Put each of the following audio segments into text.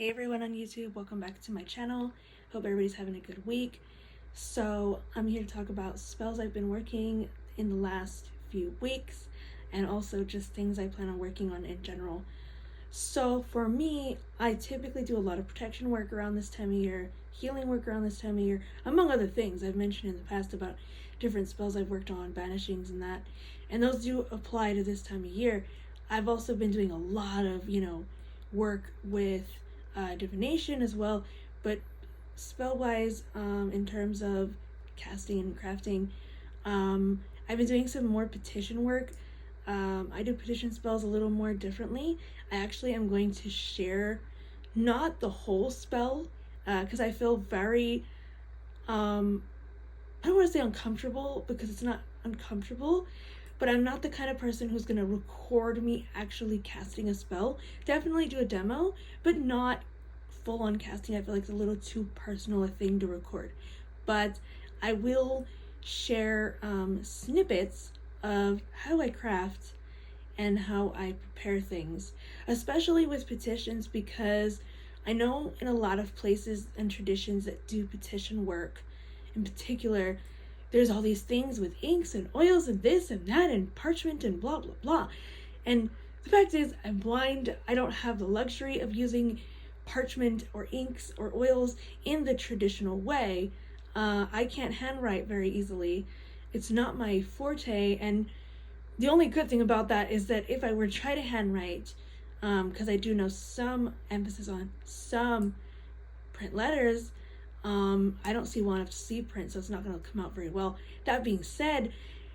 Hey everyone on YouTube, welcome back to my channel. Hope everybody's having a good week. So I'm here to talk about spells I've been working in the last few weeks and also just things I plan on working on in general. So for me, I typically do a lot of protection work around this time of year, healing work around this time of year, among other things. I've mentioned in the past about different spells I've worked on, banishings and that, and those do apply to this time of year. I've also been doing a lot of, work with divination as well, but spell-wise, in terms of casting and crafting, I've been doing some more petition work. I do petition spells a little more differently. I actually am going to share not the whole spell, because I feel very, I don't want to say uncomfortable because it's not uncomfortable, but I'm not the kind of person who's going to record me actually casting a spell. Definitely do a demo, but not full-on casting. I feel like it's a little too personal a thing to record. But I will share snippets of how I craft and how I prepare things, especially with petitions, because I know in a lot of places and traditions that do petition work in particular, there's all these things with inks and oils and this and that and parchment and blah blah blah. And the fact is, I'm blind. I don't have the luxury of using parchment or inks or oils in the traditional way. I can't handwrite very easily. It's not my forte, and the only good thing about that is that if I were to try to handwrite, because I do know some emphasis on some print letters, I don't see one of C print, so it's not going to come out very well. That being said,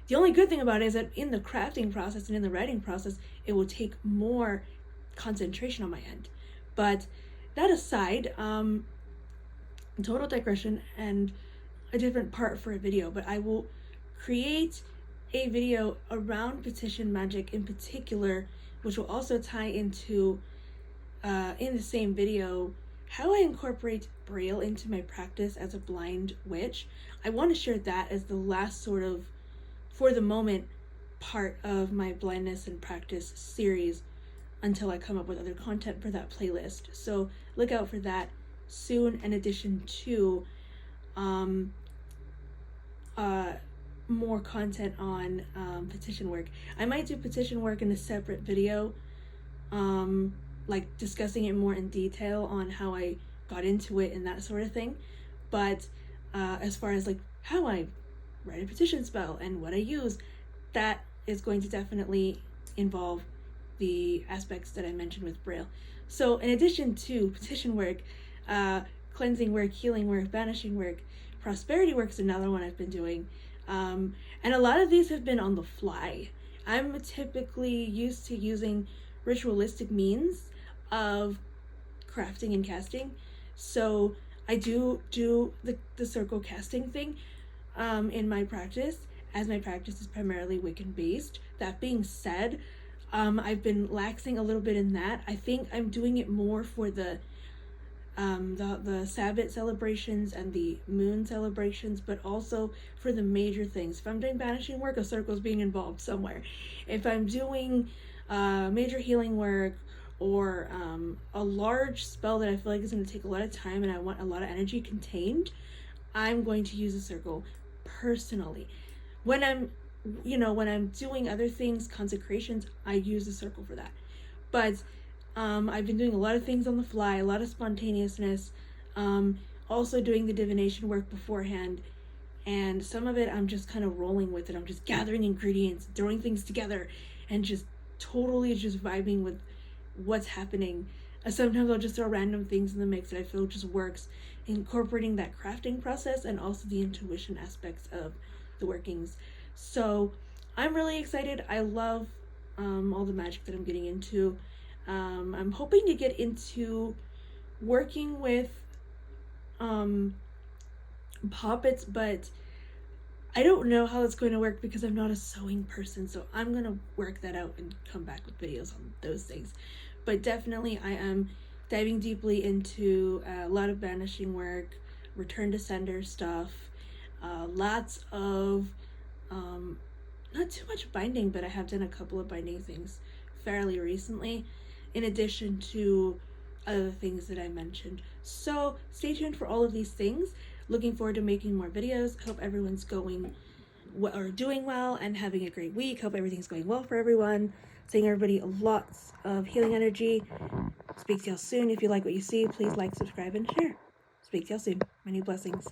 the only good thing about it is that in the crafting process and in the writing process, it will take more concentration on my end. But that aside, total digression and a different part for a video, but I will create a video around petition magic in particular, which will also tie into, in the same video, how I incorporate Braille into my practice as a blind witch. I want to share that as the last sort of, for the moment, part of my blindness and practice series until I come up with other content for that playlist. So look out for that soon, in addition to more content on petition work. I might do petition work in a separate video, like discussing it more in detail on how I got into it and that sort of thing. But as far as like how I write a petition spell and what I use, that is going to definitely involve the aspects that I mentioned with Braille. So in addition to petition work, cleansing work, healing work, banishing work, prosperity work is another one I've been doing. And a lot of these have been on the fly. I'm typically used to using ritualistic means of crafting and casting. So I do the circle casting thing in my practice, as my practice is primarily Wiccan based. That being said, I've been laxing a little bit in that. I think I'm doing it more for the Sabbath celebrations and the moon celebrations, but also for the major things. If I'm doing banishing work, a circle's being involved somewhere. If I'm doing major healing work or a large spell that I feel like is going to take a lot of time and I want a lot of energy contained, I'm going to use a circle personally. When I'm doing other things, consecrations, I use a circle for that. But I've been doing a lot of things on the fly, a lot of spontaneousness, also doing the divination work beforehand, and some of it I'm just kind of rolling with it. I'm just gathering ingredients, throwing things together, and just totally just vibing with what's happening. Sometimes I'll just throw random things in the mix that I feel just works, incorporating that crafting process and also the intuition aspects of the workings. So I'm really excited. I love all the magic that I'm getting into. I'm hoping to get into working with puppets, but I don't know how that's going to work because I'm not a sewing person, so I'm going to work that out and come back with videos on those things. But definitely I am diving deeply into a lot of banishing work, return to sender stuff, lots of not too much binding, but I have done a couple of binding things fairly recently, in addition to other things that I mentioned. So stay tuned for all of these things. Looking forward to making more videos. Hope everyone's doing well and having a great week. Hope everything's going well for everyone. Sending everybody lots of healing energy. Speak to y'all soon. If you like what you see, please like, subscribe, and share. Speak to y'all soon. Many blessings.